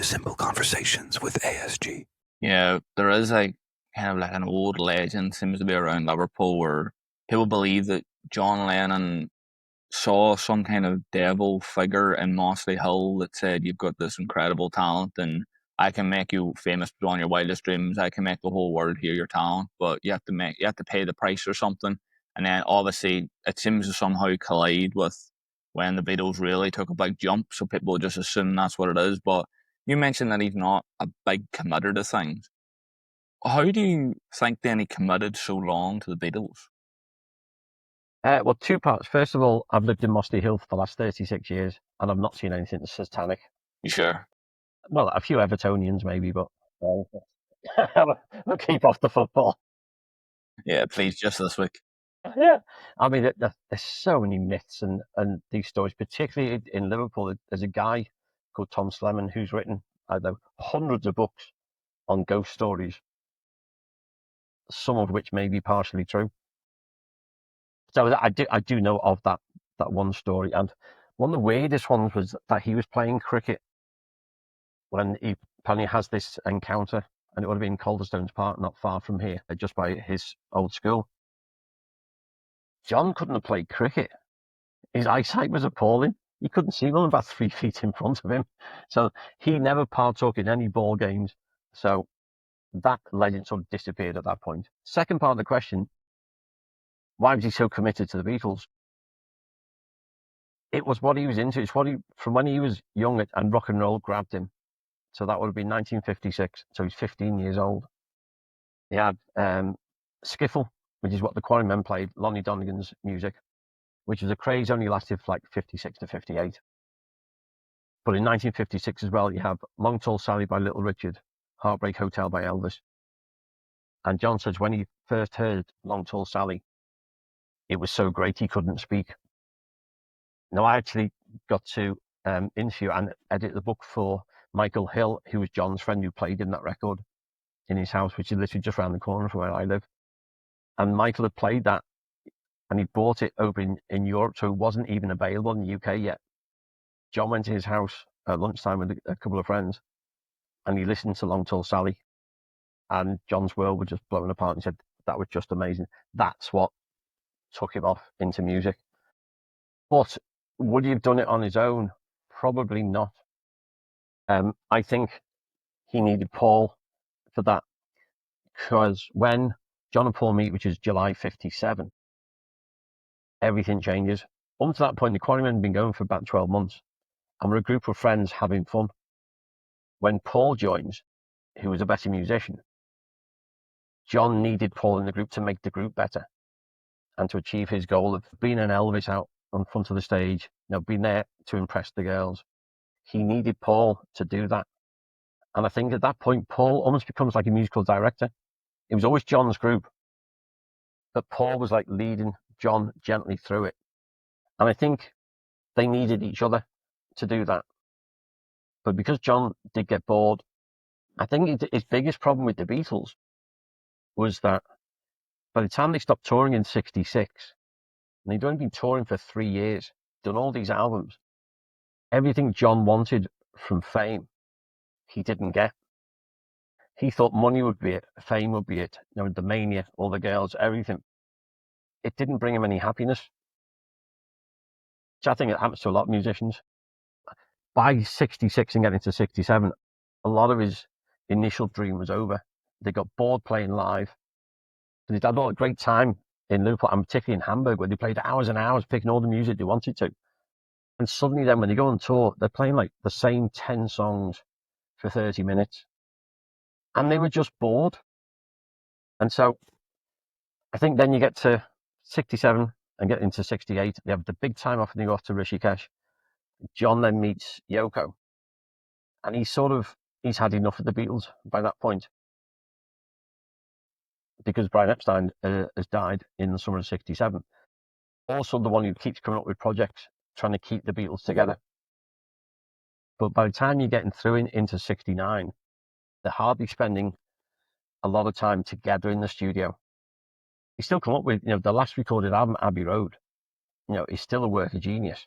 to Simple Conversations with ASG. Yeah, there is like kind of like an old legend seems to be around Liverpool where people believe that John Lennon saw some kind of devil figure in Mossley Hill that said, "You've got this incredible talent and I can make you famous beyond your wildest dreams. I can make the whole world hear your talent, but you have to pay the price or something." And then obviously it seems to somehow collide with when the Beatles really took a big jump, so people just assume that's what it is. But you mentioned that he's not a big committer to things. How do you think then he committed so long to the Beatles? Well, two parts. First of all, I've lived in Mossley Hill for the last 36 years, and I've not seen anything satanic. You sure? Well, a few Evertonians maybe, but we'll keep off the football. Yeah, please, just this week. Yeah, I mean, there's so many myths and these stories, particularly in Liverpool. There's a guy called Tom Slemon who's written, I don't know, hundreds of books on ghost stories, some of which may be partially true. So I do know of that one story, and one of the weirdest ones was that he was playing cricket when he apparently has this encounter, and it would have been Calderstones Park, not far from here, just by his old school. John couldn't have played cricket. His eyesight was appalling. He couldn't see more than about 3 feet in front of him. So he never partook in any ball games. So that legend sort of disappeared at that point. Second part of the question, why was he so committed to the Beatles? It was what he was into. It's from when he was young and rock and roll grabbed him. So that would have been 1956. So he's 15 years old. He had skiffle, which is what the Quarrymen played, Lonnie Donegan's music, which was a craze only lasted for like 56 to 58. But in 1956 as well, you have Long Tall Sally by Little Richard, Heartbreak Hotel by Elvis. And John says when he first heard Long Tall Sally, it was so great he couldn't speak. Now, I actually got to interview and edit the book for Michael Hill, who was John's friend who played in that record in his house, which is literally just around the corner from where I live. And Michael had played that, and he bought it over in Europe, so it wasn't even available in the UK yet. John went to his house at lunchtime with a couple of friends, and he listened to Long Tall Sally, and John's world was just blown apart. And he said that was just amazing. That's what took him off into music. But would he have done it on his own? Probably not. I think he needed Paul for that, because when John and Paul meet, which is July 57, everything changes. Up to that point, the Quarrymen had been going for about 12 months, and we're a group of friends having fun. When Paul joins, who was a better musician, John needed Paul in the group to make the group better and to achieve his goal of being an Elvis out on front of the stage, being there to impress the girls. He needed Paul to do that. And I think at that point, Paul almost becomes like a musical director. It was always John's group, but Paul was like leading John gently through it. And I think they needed each other to do that. But because John did get bored, I think his biggest problem with the Beatles was that by the time they stopped touring in 66, and they'd only been touring for 3 years, done all these albums, everything John wanted from fame, he didn't get. He thought money would be it, fame would be it, the mania, all the girls, everything. It didn't bring him any happiness. Which I think it happens to a lot of musicians. By 66 and getting to 67, a lot of his initial dream was over. They got bored playing live. They'd had a great time in Liverpool, and particularly in Hamburg, where they played hours and hours picking all the music they wanted to. And suddenly then when they go on tour, they're playing like the same 10 songs for 30 minutes. And they were just bored. And so I think then you get to 67 and get into 68. They have the big time off and they go off to Rishikesh. John then meets Yoko. And he's had enough of the Beatles by that point. Because Brian Epstein has died in the summer of 67. Also the one who keeps coming up with projects trying to keep the Beatles together. But by the time you're getting through into 69, they're hardly spending a lot of time together in the studio. They still come up with, the last recorded album, Abbey Road, is still a work of genius.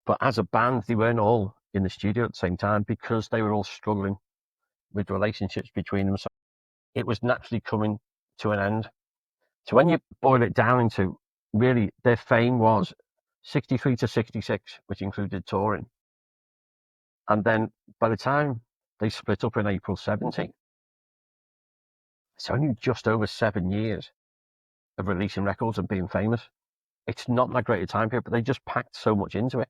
But as a band, they weren't all in the studio at the same time because they were all struggling with relationships between them. So it was naturally coming to an end. So when you boil it down into really their fame was 63 to 66, which included touring. And then by the time they split up in April 70, it's only just over 7 years of releasing records and being famous. It's not that great a time period, but they just packed so much into it.